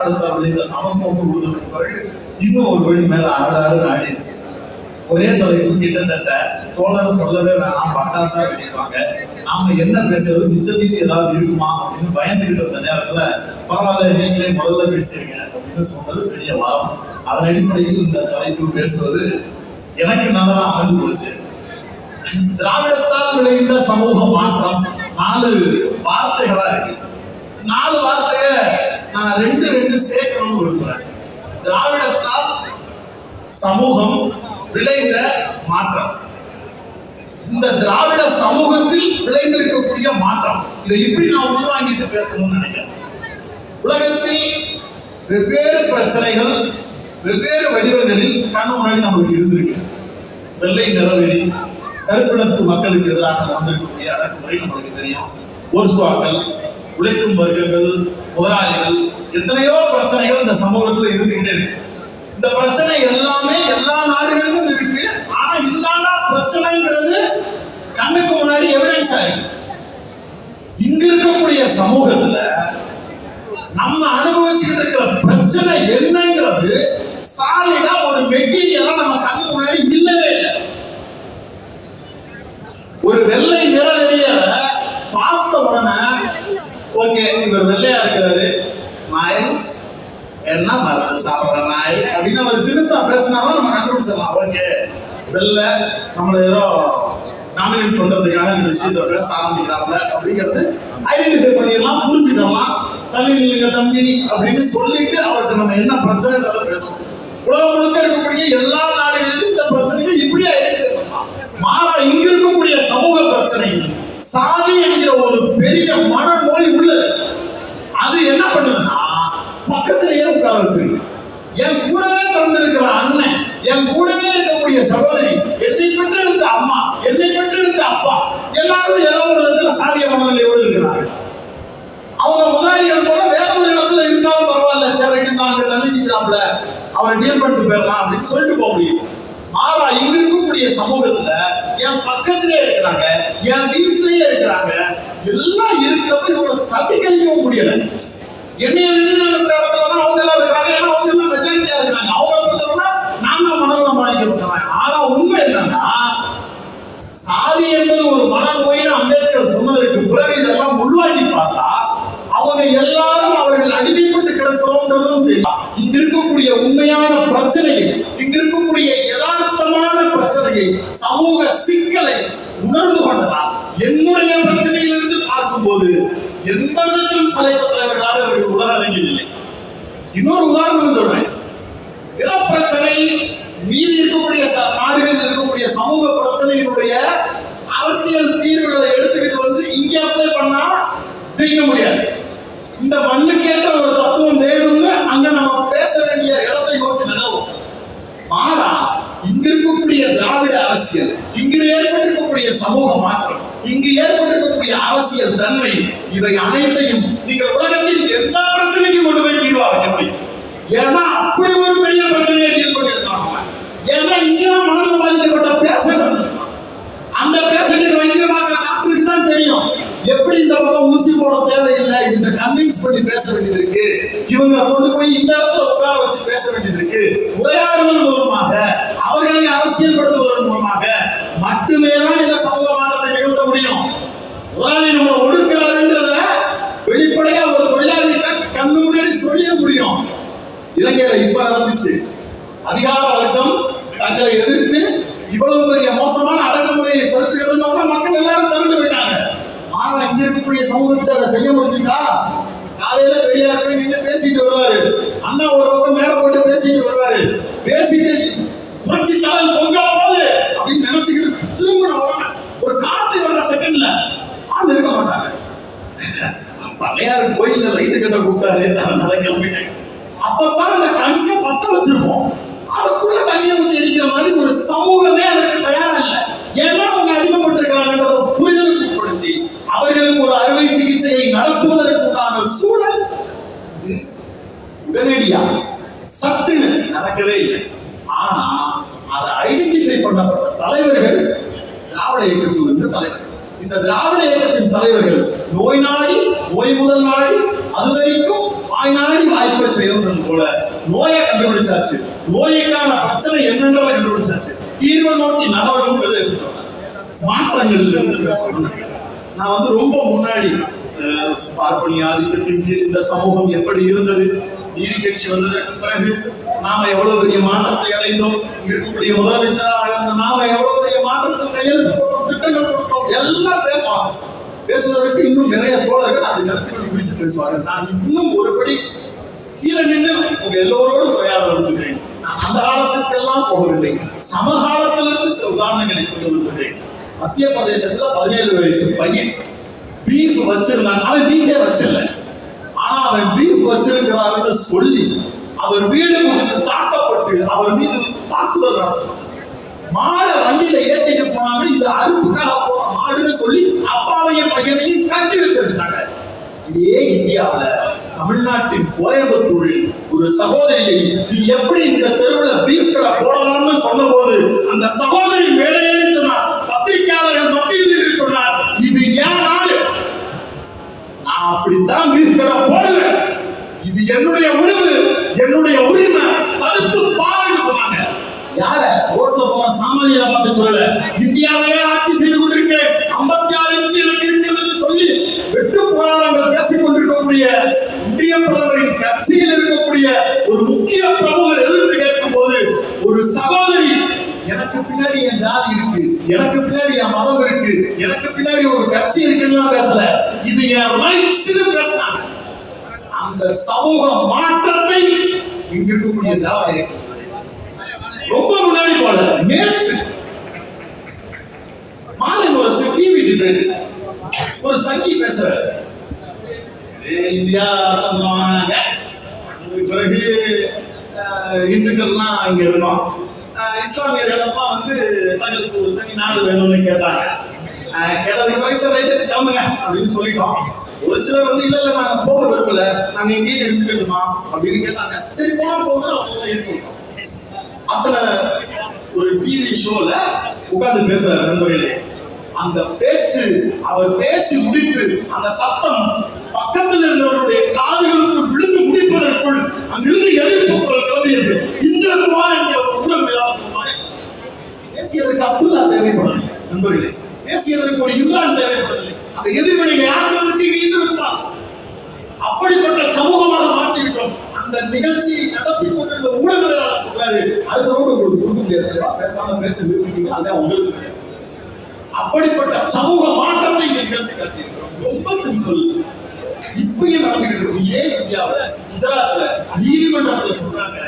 இந்த சமத்துவம் கொடுத்ததுக்கு பிறகு இன்னும் ஒரு வழி மேல ஆடாடு ஆடிடுச்சு. ஒரே தலைப்பு கிட்டத்தட்ட தோழர் சொல்லவே வேணாம், பட்டாசா வெடிப்பாங்க. நாம என்ன பேசுறது மிச்சமீதி ஏதாவது இருக்குமா அப்படின்னு பயந்துகிட்டு இருந்த நேரத்துல பரவாயில்ல நீங்களே முதல்ல பேசுறீங்க அப்படின்னு சொன்னது பெரிய வாரம். அதன் அடிப்படையில் இந்த தலைப்பு பேசுவது எனக்கு நல்லதா அமைஞ்சு போச்சு. திராவிடத்தால் விளைந்த சமூக மாற்றம் 4 வார்த்தைகளா இருக்கு. 4 வார்த்தைய நான் ரெண்டு சேர்க்கணும்னு விரும்புறேன். திராவிடத்தால் சமூகம் விளைந்த மாற்றம், இந்த திராவிட சமூகத்தில் விளைந்திருக்கக்கூடிய மாற்றம், இதை இப்படி நான் உள்வாங்கிட்டு பேசணும்னு நினைக்கிறேன். உலகத்தில் வெவ்வேறு பிரச்சனைகள் வெவ்வேறு வடிவங்களில் கண்ணு முன்னாடி நம்மளுக்கு இருந்திருக்கு. வெள்ளை நிறவெறி, கருப்பினத்து மக்களுக்கு எதிராக நடந்திருக்கக்கூடிய அடக்குமுறை நம்மளுக்கு தெரியும். ஒர்சுவாக்கள், உழைக்கும் வர்க்கங்கள், முதலாளிகள், எத்தனையோ பிரச்சனைகள் இந்த சமூகத்துல இருந்துகிட்டே இருக்கு. இந்த பிரச்சனை எல்லாமே எல்லா நாடுகளிலும் இருக்கு. ஆனா இதுதான்டா பிரச்சனைங்கிறது கண்ணுக்கு முன்னாடி எவிடன்ஸ் ஆயிருக்கு. இங்க இருக்கக்கூடிய சமூகத்துல நம்ம அனுபவிச்சுட்டு இருக்கிற பிரச்சனை என்னங்கிறது சாலிடா ஒரு மெட்டீரியலா நம்ம கண்ணு முன்னாடி இல்லவே இல்லை. ஒரு வெள்ளை நிறவெறியரை பார்த்த உடனே ஓகே இவர் வெள்ளையா இருக்கிறாரு, நாய் என்ன மருந்து சாப்பிட்ற நாய் அப்படின்னு அவர் தினுசா பேசினாலும் நம்ம கண்டுபிடிச்சிடலாம். ஓகே வெள்ளை நம்மள ஏதோ நாமினேட் பண்றதுக்காக இந்த விஷயத்த பேச ஆரம்பிக்கிறாங்க அப்படிங்கிறது ஐடென்டிஃபை பண்ணிடலாம், புரிஞ்சுக்கலாம். தம்பி நீங்க தம்பி அப்படின்னு சொல்லிட்டு அவருக்கு நம்ம என்ன பிரச்சனைன்றத பேசணும். உலகம் முழுக்க இருக்கக்கூடிய எல்லா நாடுகளிலும் இந்த பிரச்சனையை இப்படி ஐடென்டிஃபை பண்ணலாம். மாறா இங்க இருக்கக்கூடிய சமூக பிரச்சனை சாதி என்கிற ஒரு பெரிய மனநோய் உள்ளது. அது என்ன பண்ணுதுன்னா பக்கத்திலேயே உட்கார வச்சிருக்கு. என் கூடவே பிறந்திருக்கிற அண்ணன், என் கூடவே இருக்கக்கூடிய சகோதரி, என்னை பெற்றெடுத்த அம்மா, என்னை பெற்றெடுத்த அப்பா, எல்லாரும் ஏதோ ஒரு இடத்துல சாதிய மனநிலையோடு இருக்கிறாங்க. அவங்க முதலாளிகள் போல வேற ஒரு இடத்துல இருந்தாலும் பரவாயில்ல, சேரிட்டு தான் அங்க தண்ணி நிற்கிறாப்ல, அவரை டீல் பண்ணிட்டு போயிடலாம் அப்படின்னு சொல்லிட்டு போக முடியும். ஆனா இங்க இருக்கக்கூடிய சமூகத்துல என் பக்கத்திலே இருக்கிறாங்க, என் வீட்டிலேயே இருக்கிறாங்க, எல்லாம் இருக்கிறப்ப இவங்களை தட்டி கழிக்கவும் முடியல. என்னைய வெளியில இருக்கிற இடத்துலதான் அவங்க எல்லாம் இருக்கிறாங்க, ஏன்னா அவங்க எல்லாம் மெஜாரிட்டியா இருக்கிறாங்க. அவங்க பொறுத்தவரை நாங்க மனநலம் பாதிக்கப்பட்டவங்க. ஆனா உண்மை என்னன்னா சாதி என்பது ஒரு மனநோயின்னு அம்பேத்கர் சொன்னதற்கு பிறகு இதெல்லாம் உள்வாங்கி பார்த்தா அவங்க எல்லாரும் அவர்கள் அடிமைப்பட்டு கிடக்கிறோம்ன்றதும் தெரியும். இங்க இருக்கக்கூடிய உண்மையான பிரச்சனையை, இங்க இருக்கக்கூடிய யதார்த்தமான பிரச்சனையை, சமூக சிக்கலை உணர்ந்து கொண்டதால் என்னுடைய பிரச்சனையிலிருந்து பார்க்கும்போது எந்த விதத்திலும் சலைத்த தலைவர்களாக அவர்கள் உலக அரங்கில் இல்லை. இன்னொரு உதாரணம் சொல்றேன். இட பிரச்சனை மீதி இருக்கக்கூடிய நாடுகளில் இருக்கக்கூடிய சமூக பிரச்சனையினுடைய அரசியல் தீர்வுகளை எடுத்துக்கிட்டு வந்து இங்க அப்ளை பண்ணா செய்ய முடியாது. இந்த மண்ணுக்கேற்ற ஒரு தத்துவம் வேணும்னு அங்க நம்ம பேச வேண்டிய இடத்தை நோக்கி நகரும். மாறா இங்க இருக்கக்கூடிய திராவிட அரசியல், இங்கு ஏற்பட்டிருக்கக்கூடிய சமூக மாற்றம், இங்கு ஏற்பட்டிருக்கக்கூடிய அரசியல் தன்மை, இவை அனைத்தையும் நீங்கள் உலகத்தில் எந்த பிரச்சனைக்கும் கொண்டு போய் தீர்வா வைக்க முடியும். ஏன்னா அப்படி ஒரு பெரிய பிரச்சனையை டீல் பண்ணியிருக்காங்க. ஏன்னா இங்கெல்லாம் மனநலம் பாதிக்கப்பட்ட பேஷண்ட், அந்த பேஷண்ட் வைக்க பார்க்கிற டாக்டருக்கு தான் தெரியும் எப்படி இந்த பக்கம் ஊசி போட தேவையில்லை, இதுக்கு கன்வின்ஸ் பண்ணி பேச வேண்டியது இருக்கு, இவங்க கொண்டு போய் இந்த இடத்துல உட்கார வச்சு பேச வேண்டியது இருக்கு. உரையாடல்கள் மூலமாக அவர்களை அரசியல் படுத்துவதன் மூலமாக மட்டுமே தான் இந்த சமூக மாற்றத்தை நிகழ்த்த முடியும். முதலாளி நம்ம ஒடுக்கிறாருன்றத வெளிப்படையா ஒரு தொழிலாளிகிட்ட கண்ணு முன்னாடி சொல்லிட முடியும். இலங்கையில இப்ப நடந்துச்சு. அதிகார வர்க்கம் தங்களை எதிர்த்து இவ்வளவு பெரிய மோசமான அடக்குமுறையை செலுத்துகிறதுனால மக்கள் எல்லாரும் தவிர்த்து போயிட்டாங்க. ஆனா இங்க இருக்கக்கூடிய சமூகத்துக்கு அதை செய்ய முடிஞ்சுச்சா? காலையில வெளியே போய் நின்று பேசிட்டு வருவாரு, அண்ணா ஒரு பக்கம் மேல போட்டு பேசிட்டு வருவாரு, பேசிட்டு புரட்சி தலைவர் பொங்கா போகுது அப்படின்னு நினைச்சுக்கிட்டு திரும்ப ஒரு காப்பி வர்ற செகண்ட்ல ஆள் இருக்க மாட்டாங்க. பழையாறு கோயில்ல லைட்டு கட்ட கூப்பிட்டாரு, அதனால கிளம்பிட்டாங்க. அப்பதான் அந்த கண்ணிய பத்த வச்சிருப்போம், அதுக்குள்ள தண்ணியை வந்து எரிக்கிற மாதிரி ஒரு சமூகமே அதுக்கு தயாரா இல்லை. ஏன்னா அவங்க அடிமைப்பட்டிருக்கிறாங்கன்றத புரிதலுக்கு உட்படுத்தி அவர்களுக்கு ஒரு அறுவை சிகிச்சையை நடத்துவதற்குண்டான சூழல் உடனடியா சட்டுன்னு நடக்கவே இல்லை. ஆனா அதை ஐடென்டிஃபை பண்ணப்பட்ட தலைவர்கள் திராவிட இயக்கத்தில் இருந்த தலைவர்கள். இந்த திராவிட இயக்கத்தின் தலைவர்கள் நோய் நாடி, நோய் முதல் நாடி, அது வரைக்கும் வாய்நாடி வாய்ப்பை செய்யறது போல நோயை கண்டுபிடிச்சாச்சு, நோய்க்கான பிரச்சனை என்னன்றதை கண்டுபிடிச்சாச்சு, தீர்வை நோக்கி நகரணுங்கிறத எடுத்துக்கோங்க. மாற்றங்கள் இருந்து பேசணும். நான் வந்து ரொம்ப முன்னாடி பார்ப்பனிய ஆதிக்கத்தின் கீழ் இந்த சமூகம் எப்படி இருந்தது, நீதி கட்சி வந்ததற்கு பிறகு நாம எவ்வளவு பெரிய மாற்றத்தை அடைந்தோம், இருக்கக்கூடிய முதலமைச்சராக இருந்த நாம எவ்வளவு பெரிய மாற்றத்தை கையெழுத்து போட்டோம், திட்டங்கள் கொடுத்தோம், எல்லாம் பேசுவாங்க. பேசுவதற்கு இன்னும் நிறைய தோழர்கள் அது கருத்துக்கள் குறித்து பேசுவார்கள். நான் இன்னும் ஒருபடி கீழே நின்று உங்க எல்லோரோடும் உரையாட விரும்புகிறேன். நான் அந்த காலத்திற்கெல்லாம் போகவில்லை, சமகாலத்திலிருந்து சில உதாரணங்களை சொல்ல விரும்புகிறேன். மத்திய பிரதேசத்துல 17 வயசு பையன் பீஃப் வச்சிருந்தாங்க. அவன் பீஃபே வச்சிடல, ஆனா அவன் பீஃப் வச்சிருக்கிறான்னு சொல்லி அவர் வீடு கொடுத்து தாக்கப்பட்டு அவர் மீது தாக்குதல் நடத்தப்பட்டது. மாடை வண்டியில ஏற்றிட்டு போனாங்க. இது அறுப்புக்காக போற மாடுன்னு சொல்லி அப்பாவையும் பையனையும் கட்டி வச்சிருச்சாங்க. இதே இந்தியாவில தமிழ்நாட்டின் கோயம்புத்தூரில் ஒரு சகோதரியை நீ எப்படி இந்த தெருவில் பீஃப் கடை போடலாம்னு சொன்ன போது அந்த சகோதரி வேலையே சொன்னார், பத்திரிகையாளர்கள் மத்தியில் சொன்னார், இது ஏன் நாடு, நான் அப்படித்தான் பீஃப் கடை போடுவேன், இது என்னுடைய உரிமை, என்னுடைய உரிமை, தடுத்து பாருன்னு சொன்னாங்க. யார ரோட்ல போற சாமானியரை பார்த்து சொல்லல, இந்தியாவே ஆட்சி செய்து கொண்டிருக்கேன் 56 இன்ச்சு எனக்கு இருக்கிறது சொல்லி வெற்று போராட்டங்கள் பேசிக் கொண்டிருக்கக்கூடிய இந்திய பிரதமரின் கட்சியில் இருக்கக்கூடிய ஒரு முக்கிய பிரமுகர் எதிர்த்து கேட்கும் போது ஒரு சகோதரி எனக்கு பின்னாடி என் ஜாதி இருக்கு, எனக்கு பின்னாடி என் மதம் இருக்கு, எனக்கு பின்னாடி ஒரு கட்சி இருக்குன்னு பேசல, இது என் ரைட்ஸ் பேசினாங்க. அந்த சமூக மாற்றத்தை இங்க இருக்கக்கூடிய திராவிட ரொம்ப முன்னாடி போல நேற்று மாலை ஒரு டிவி டிபேட் ஒரு சங்கி பேசுறாரு, இந்தியா சொந்தமானாங்க, பிறகு இந்துக்கள்லாம் இங்க இருந்தோம், இஸ்லாமியர்கள் எல்லாம் வந்து தங்களுக்கு ஒரு தனி நாடு வேணும்னு கேட்டாங்க. கேட்டதுக்கு பிறகு ரைட்டு கிளம்புங்க அப்படின்னு சொல்லிட்டோம். ஒரு சிலர் வந்து இல்ல இல்ல நாங்க போக விரும்பல, நாங்க எங்கேயும் எடுத்துக்கிட்டுமா அப்படின்னு கேட்டாங்க. சரி போக அவங்க இருக்கணும். அதுல ஒரு டிவி ஷோல உட்கார்ந்து பேசுறாரு நண்பர்களே. அந்த பேச்சு அவர் பேசி முடித்து அந்த சத்தம் பக்கத்தில் இருந்தவருடைய காதுகளுக்கு விழுந்து முடிப்பதற்குள் அங்கிருந்து எதிர்ப்பு கிளம்பியது. இந்திரகுமார் என்கிற ஒரு ஊடகவியலாளர் பேசியதற்கு அப்துல்லா தேவைப்படவில்லை நண்பர்களே, பேசியதற்கு ஒரு இம்ரான் தேவைப்படவில்லை, அந்த எதிர்வினையை ஆக்குவதற்கு இந்திரகுமார். அப்படிப்பட்ட சமூகமாக மாற்றியிருக்கிறோம். அந்த நிகழ்ச்சியை நடத்தி கொண்டிருந்த ஊடகவியலாளர் சொல்றாரு, அதுக்கப்புறம் உங்களுக்கு கொடுக்க முடியாது, பேசாம பேச்சு நிறுத்திட்டீங்க, அதான் உங்களுக்கு கிடையாது. அப்படிப்பட்ட சமூக மாற்றத்தை நிகழ்த்தி காட்டியிருக்கிறோம். ரொம்ப சிம்பிள். இப்பயும் நடந்துகிட்டு இருக்கு. ஏன் இந்தியாவில் குஜராத்ல நீதிமன்றத்தில் சொல்றாங்க,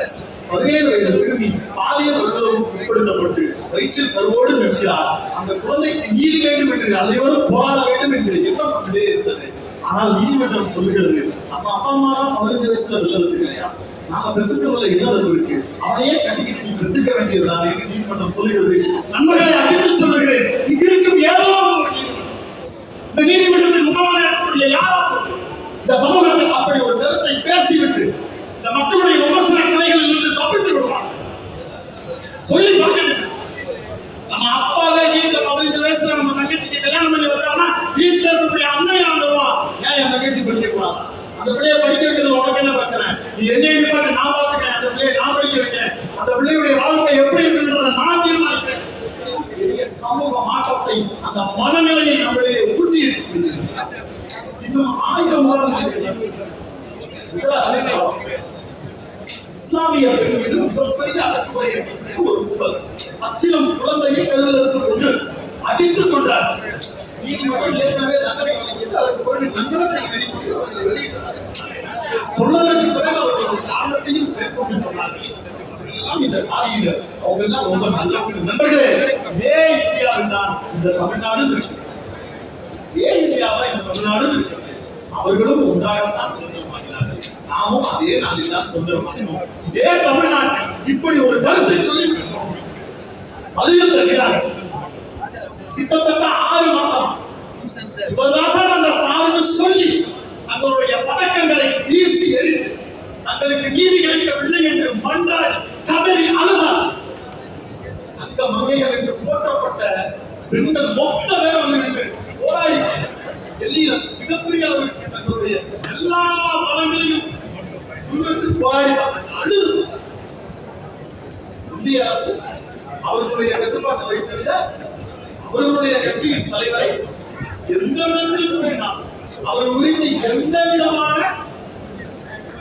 17 வயது சிறுமி பாலியல் வல்லுறவுக்கு உட்படுத்தப்பட்டு வயிற்றில் கருவோடு நிற்கிறார், அந்த குழந்தைக்கு நீதி வேண்டும் என்று அனைவரும் போராட வேண்டும் என்று எண்ணம் கொண்டே இருந்தது. ஆனால் நீதிமன்றம் சொல்லுகிறது, நம்ம அப்பா அம்மா 15 வயசுல வெள்ளத்துக்கு இல்லையா, நாம பெற்றுக்கிறதுல என்ன தப்பு இருக்கு, அவனையே கட்டிக்கிட்டு நீ பெற்றுக்க வேண்டியதுதான் என்று நீதிமன்றம் சொல்லுகிறது. நண்பர்களை அறிந்து சொல்லுகிறேன், இங்கு இருக்கும் ஏதோ இந்த நீதிமன்றத்தின் முகமாக இருக்கக்கூடிய யாரோ இந்த சமூகத்தில் அப்படி ஒரு கருத்தை பேசிவிட்டு இந்த மக்களுடைய விமர்சன கிளைகளில் இருந்து தப்பித்து விடுவாங்க. சொல்லி பார்க்கணும், நம்ம அப்பாவே வீட்டுல 15 வயசுல நம்ம தங்கச்சிக்கு கல்யாணம் பண்ணி வச்சாங்கன்னா வீட்டுல இருக்கக்கூடிய அண்ணன் ஆண்டுவான், ஏன் என் தங்கச்சி படிக்க கூடாது, அந்த பிள்ளைய படிக்க வைக்கிறது உனக்கு என்ன பிரச்சனை, நீ என்னைய நிப்பாட்டு நான் பாத்துக்கிறேன், அந்த பிள்ளையை நான் படிக்க வைக்கிறேன், அந்த பிள்ளையுடைய வாழ்க்கை எப்படி இருக்குன்றத நான் தீர்மானிக்கிறேன். பெரிய சமூக மாற்றத்தை அந்த மனநிலையை நம்மளே ஊட்டி இருக்கிறது. இன்னும் 1000 வருடங்கள் இஸ்லாமிய பெண் மீது மிகப்பெரிய அடக்குமுறையை செய்த ஒரு கும்பல் பச்சிலம் குழந்தையை கருவில் எடுத்துக் கொண்டு அடித்துக் கொண்டார். நீதிமன்றம் ஏற்கனவே தண்டனை வழங்கியது, அதற்கு பிறகு நன்மத்தை வெளியிட்டார். சொன்னதற்கு பிறகு அவர்கள் ஒரு காரணத்தையும் மேற்கொண்டு சொன்னார்கள். எல்லாம் இந்த சாதியினர் அவங்க எல்லாம் ரொம்ப நல்ல நண்பர்களே. இதே இந்தியாவில் தான் இந்த தமிழ்நாடு இருக்கு, இதே இந்தியாவில் இந்த தமிழ்நாடு இருக்கு. அவர்களும் ஒன்றாகத்தான் சொந்தமாகிறார்கள், நாமும் அதே நாளில் தான் சொந்தமாகிறோம். இதே தமிழ்நாட்டில் இப்படி ஒரு கருத்தை சொல்லி பதிவில் தருகிறார்கள். கிட்டத்தட்ட 6 மாசம் இவர்தான் அந்த சார்பு சொல்லி தங்களுடைய பதக்கங்களை வீசி எறிந்து தங்களுக்கு நீதி கிடைக்கவில்லை என்று மன்றாடி கதறி அழுதார். அந்த மங்கைகள் என்று போற்றப்பட்ட பெண்கள் மொத்த பேர் வந்து போராடி டெல்லியில் மிகப்பெரிய அளவிற்கு தங்களுடைய எல்லா பலங்களையும் முன்வச்சு போராடி அழுது இந்திய அரசு அவர்களுடைய கட்டுப்பாட்டு வைத்திருந்த அவர்களுடைய கட்சியின் தலைவரை எந்த விதத்திலும் செய்யலாம் அவர் உரிமை எந்த விதமான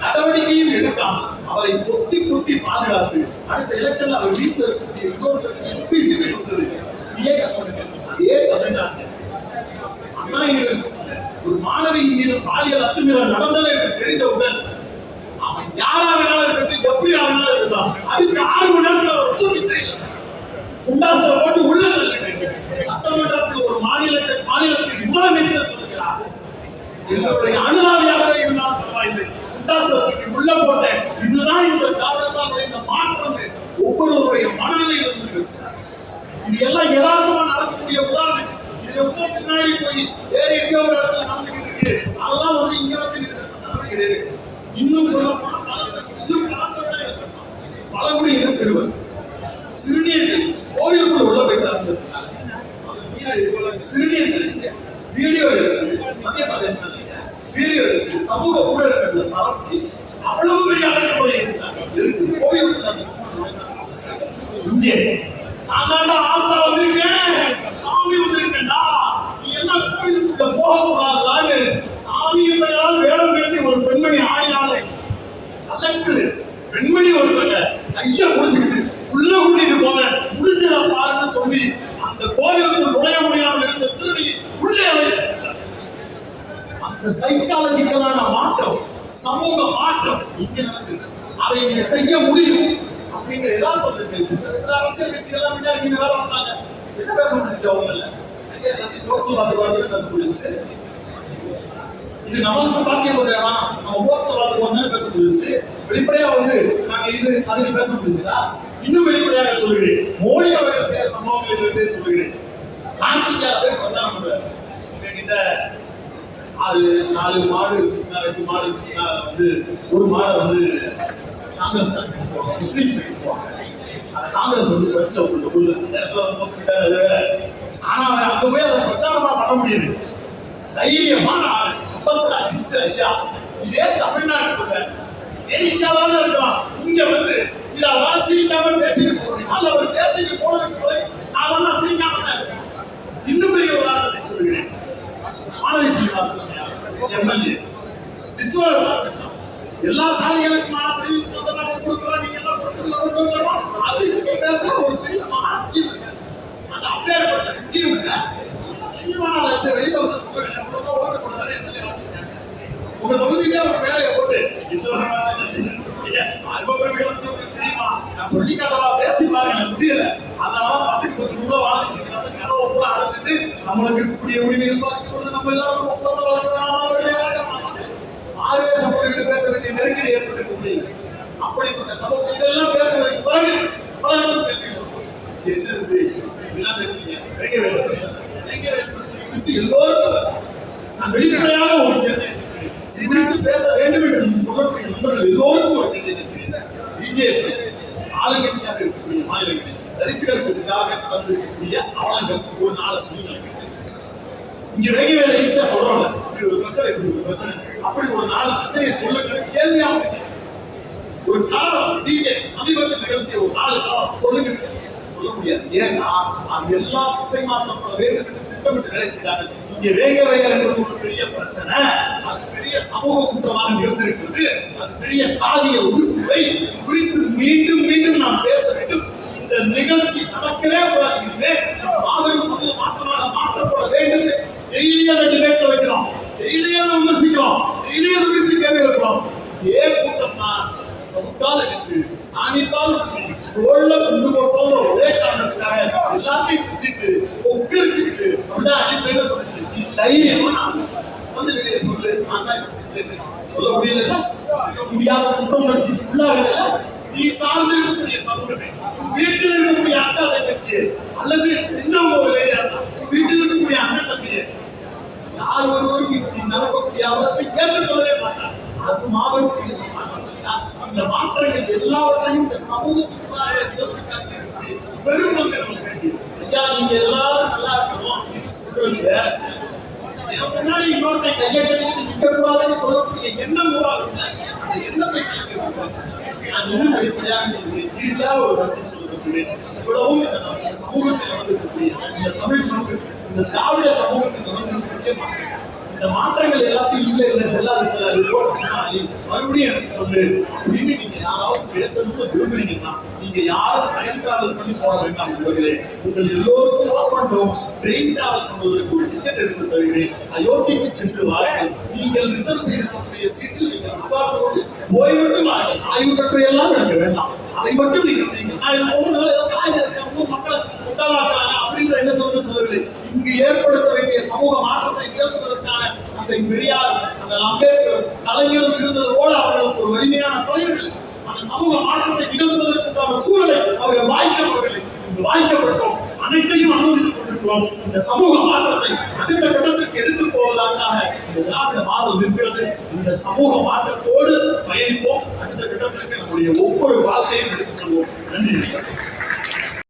நடவடிக்கையும் எடுக்காமல் அவரை பொத்தி பொத்தி பாதுகாத்து அடுத்த எலெக்ஷன்ல அவர் வீட்டில் இருக்கக்கூடிய எம்பிசி கொடுத்தது அதே தமிழ்நாட்டில் அண்ணா யூனிவர்சிட்டியில ஒரு மாணவியின் மீது பாலியல் அத்துமீறல் நடந்தது என்று தெரிந்தவுடன் அவன் யாரா வேணாலும் இருக்கட்டும் எப்படி ஆனாலும் இருக்கலாம் அதுக்கு 6 மணி நேரத்தில் அவர் தூக்கி தெரியல குண்டாசை போட்டு உள்ள சட்டமன்றத்தில் ஒரு மாநிலத்தின் முதலமைச்சர் சொல்கிறார் எங்களுடைய அனுதாபியாக இருந்தாலும் பரவாயில்லை குண்டாசத்துக்கு உள்ள போட்டேன் இதுதான் இந்த காரணத்தால் இந்த மாற்றம் ஒவ்வொருவருடைய மனநிலையில் இருந்து பேசுகிறார் இது எல்லாம் யதார்த்தமா நடக்கக்கூடிய உதாரணம் இது ரொம்ப பின்னாடி போய் வேற எங்கேயோ ஒரு இடத்துல நடந்துகிட்டு இருக்கு அதெல்லாம் வந்து இங்க வச்சு சந்தர்ப்பம் கிடையாது இன்னும் சொல்ல போனா பழங்குடியின சிறுவர் சிறுநீர்கள் கோவிலுக்குள் உள்ள போயிட்டாங்க சிறுநீர்கள் வீடியோ எடுத்து மத்திய பிரதேசம் வீடியோ எடுத்து சமூக ஊடகங்கள் பரப்பி அவ்வளவு பெரிய அடக்குமுறை எதுக்கு கோவிலுக்குள்ள இங்கே நான் ஆத்தா வந்திருக்கேன் சாமி வந்திருக்கேன்டா நீ என்ன கோவிலுக்குள்ள போக கூடாதுன்னு சாமியின் பெயரால் வேடம் கட்டி ஒரு பெண்மணி ஆடினாலே கலெக்டர் பெண்மணி ஒருத்தங்க கையா முடிச்சுக்கிட்டு உள்ள கூட்டிட்டு போன முடிஞ்சத பாருன்னு சொல்லி அந்த கோவிலுக்குள் நுழைய முடியாமல் இருந்த சிறுமியை உள்ளே வைத்திருக்கிறார். அந்த சைக்காலஜிக்கலான மாற்றம் சமூக மாற்றம் இங்க நடக்குது அதை இங்க செய்ய முடியும் அப்படிங்கிற யதார்த்தம் அரசியல் கட்சி எல்லாம் முன்னாடி வேலை வந்தாங்க என்ன பேச முடிஞ்சு அவங்க எல்லாத்தையும் கோர்த்து பார்த்து பேச முடிஞ்சு இது நமக்கு பாக்கிய போடுறா நம்ம கோர்த்து பார்த்துக்கோன்னு பேச முடிஞ்சு வெளிப்படையா வந்து நாங்க இது அதுக்கு பேச முடிஞ்சா இன்னும் வெளிப்படையாக சொல்லுகிறேன் மோடி அவர்கள் செய்த சம்பவங்கள் சொல்லுகிறேன் நாட்டிக்கார போய் பிரச்சாரம் பண்ணுவார் என்கிட்ட 4 மாடு இருந்துச்சுன்னா 2 மாடு இருந்துச்சுன்னா வந்து ஒரு மாடு வந்து காங்கிரஸ் முஸ்லீம்ஸ் எடுத்துக்குவாங்க அந்த காங்கிரஸ் வந்து படிச்ச ஒரு இடத்துல வந்து போட்டுக்கிட்டாரு ஆனா அவன் அங்க போய் அதை பிரச்சாரமா பண்ண முடியுது தைரியமான ஆள் அப்பத்துல அடிச்ச ஐயா இதே தமிழ்நாட்டுக்குள்ள இந்தியாவில இருக்கலாம் இங்க வந்து இதை அவரால் சிரிக்காம பேசிட்டு போக முடியும் அல்ல அவர் பேசிட்டு போனதுக்கு போய் நான் வந்து சிரிக்காம தான் இருக்கேன் இன்னும் பெரிய உதாரணத்தை சொல்கிறேன் மாணவி சீனிவாசன் எம்எல்ஏ விஸ்வநாதன் எல்லா சாலைகளுக்குமான கொடுக்குறோம் நீங்க எல்லாம் கொடுக்குறோம் அது பேசுற ஒரு பெரிய மகா ஸ்கீம் அந்த அப்பேற்பட்ட ஸ்கீம் லட்சம் வெளியில வந்து சொல்றேன் எவ்வளவுதான் ஓட்டு கொடுத்தாரு எம்எல்ஏ வாங்கிட்டாங்க உங்க தொகுதிக்கே ஒரு வேலையை போட்டு தெரியுமா நான் சொல்லி கட்டவா பேசி பாருங்க எனக்கு முடியல அதனால 10 ரூபாய் வாங்கி கதவை பூரா அடைச்சிட்டு நம்மளுக்கு இருக்கக்கூடிய உரிமைகள் பாதிக்கப்படுது நம்ம எல்லாரும் ஆவேசம் போட்டு பேச வேண்டிய நெருக்கடி ஏற்பட்டு அப்படிப்பட்ட சமூகம் இதெல்லாம் பேசுறதுக்கு பிறகு என்னது இதெல்லாம் பேசுறீங்க எல்லோருக்கும் நான் வெளிப்படையாக ஒரு குறித்து பேச வேண்டும் என்று சொல்லக்கூடிய நண்பர்கள் எல்லோருக்கும் ஒரு பிஜேபி ஆளுங்கட்சியாக இருக்கக்கூடிய மாநிலங்களில் தரித்திரத்துக்காக வந்திருக்கக்கூடிய அவலங்கள் ஒரு 4 சொல்லிகள் இங்க வெகு வேலை ஈஸியா சொல்றோம்ல இப்படி ஒரு பிரச்சனை இப்படி ஒரு பிரச்சனை அப்படி ஒரு 4 பிரச்சனையை சொல்லுங்க கேள்வியாக ஒரு காலம் டிஜே சமீபத்தில் நிகழ்த்திய ஒரு 4 காலம் சொல்லுங்க சொல்ல முடியாது ஏன்னா அது எல்லாம் திசை மாற்றப்பட வேண்டும் என்று திட்டமிட்டு வேலை செய்தார்கள் இங்க வேக வயல் என்பது ஒரு பெரிய பிரச்சனை அது பெரிய சமூக குற்றமாக நிகழ்ந்திருக்கிறது அது பெரிய சாதிய ஒதுக்குமுறை குறித்து மீண்டும் மீண்டும் நாம் பேச வேண்டும் இந்த நிகழ்ச்சி நடக்கவே கூடாது மாபெரும் சமூக மாற்றமாக மாற்றப்பட வேண்டும் டெய்லியே அதை டிபேட் வைக்கிறோம் டெய்லியே அதை விமர்சிக்கிறோம் டெய்லியே அதை குறித்து கேள்வி வைக்கிறோம் இதே கூட்டம் தான் சவுக்கால இருக்கு சாணிப்பால் ரோல்ல கொண்டு போட்டோம் ஒரே காரணத்துக்காக எல்லாத்தையும் செஞ்சுட்டு ஒக்கரிச்சுக்கிட்டு அப்படிதான் அடிப்படையில சொல்லிச்சு தைரியமா வந்து வெளியே சொல்லு நான் தான் செஞ்சேன் சொல்ல முடியல சொல்ல முடியாத குற்றம் வச்சு உள்ளாகல நீ சார்ந்து இருக்கக்கூடிய சமூகமே வீட்டில் இருக்கக்கூடிய அக்கா தங்கச்சி அல்லது செஞ்சவங்க ஒரு லேடியா தான் வீட்டில் இருக்கக்கூடிய அண்ணன் தம்பியே யார் ஒருவரும் இப்படி நடக்கக்கூடிய அவரத்தை ஏற்றுக்கொள்ளவே மாட்டார் அது மாபெரும் செய்ய இந்த மாற்றங்கள் எல்லாவற்றையும் இந்த சமூகத்துக்குள்ளாக எடுத்து காட்டி பெரும் ஐயா நீங்க எல்லாரும் நல்லா இருக்கணும் அப்படின்னு சொல்றது முன்னாடி இன்னொருத்தை கையை கட்டிக்கிட்டு நிற்க கூடாதுன்னு சொல்லக்கூடிய எண்ணம் உருவாகும் அந்த எண்ணத்தை கலந்து நான் இன்னும் வெளிப்படையாக சொல்கிறேன். இறுதியாக ஒரு கருத்தை சொல்ல விரும்புகிறேன். இவ்வளவும் இந்த சமூகத்தில் நடந்திருக்கக்கூடிய இந்த தமிழ் சமூகத்தில் இந்த திராவிட சமூகத்தில் நடந்திருக்கக்கூடிய மாற்றங்கள், இந்த மாற்றங்கள் எல்லாத்தையும் இல்லை செல்லாது மறுபடியும் எனக்கு சொல்லு அப்படின்னு நீங்க யாராவது பேசணும்னு விரும்புறீங்கன்னா நீங்க யாரும் டைம் டிராவல் பண்ணி போட வேண்டாம் நண்பர்களே. உங்கள் எல்லோருக்கும் ஓப்பன் ட்ரெயின் டிராவல் பண்ணுவதற்கு ஒரு டிக்கெட் எடுத்து தருகிறேன். அயோத்திக்கு சென்று வாருங்கள். நீங்கள் ரிசர்வ் செய்திருக்கக்கூடிய சீட்டில் நீங்கள் உட்கார்ந்து ஓய்வெட்டு வாருங்கள். ஆய்வு கட்டுரை எல்லாம் எனக்கு வேண்டாம். அதை மட்டும் நீங்க செய்யுங்க. நான் இதை சொன்னதால ஏதோ மக்களை முட்டாளாக்குறாங்க அப்படின்ற எண்ணத்தை வந்து சொல்லவில்லை. இங்கு ஏற்படுத்த வேண்டிய சமூக மாற்றத்தை நிகழ்த்துவதற்கான அந்த பெரியார், அந்த அம்பேத்கர், கலைஞரும் இருந்தது போல அவர்களுக்கு ஒரு வலிமையான தலைவர்கள் அந்த சமூக மாற்றத்தை நிகழ்த்துவதற்கான சூழலை அவர்கள் வாய்க்கப்படவில்லை. இங்கு வாய்க்கப்பட்டோம், அனைத்தையும் அனுமதித்துக் கொண்டிருக்கிறோம். இந்த சமூக மாற்றத்தை அடுத்த கட்டத்திற்கு எடுத்து போவதற்காக இந்த திராவிட மாதம் இருக்கிறது. இந்த சமூக மாற்றத்தோடு பயணிப்போம். அடுத்த கட்டத்திற்கு நம்முடைய ஒவ்வொரு வாழ்க்கையும் எடுத்துச் செல்வோம். நன்றி.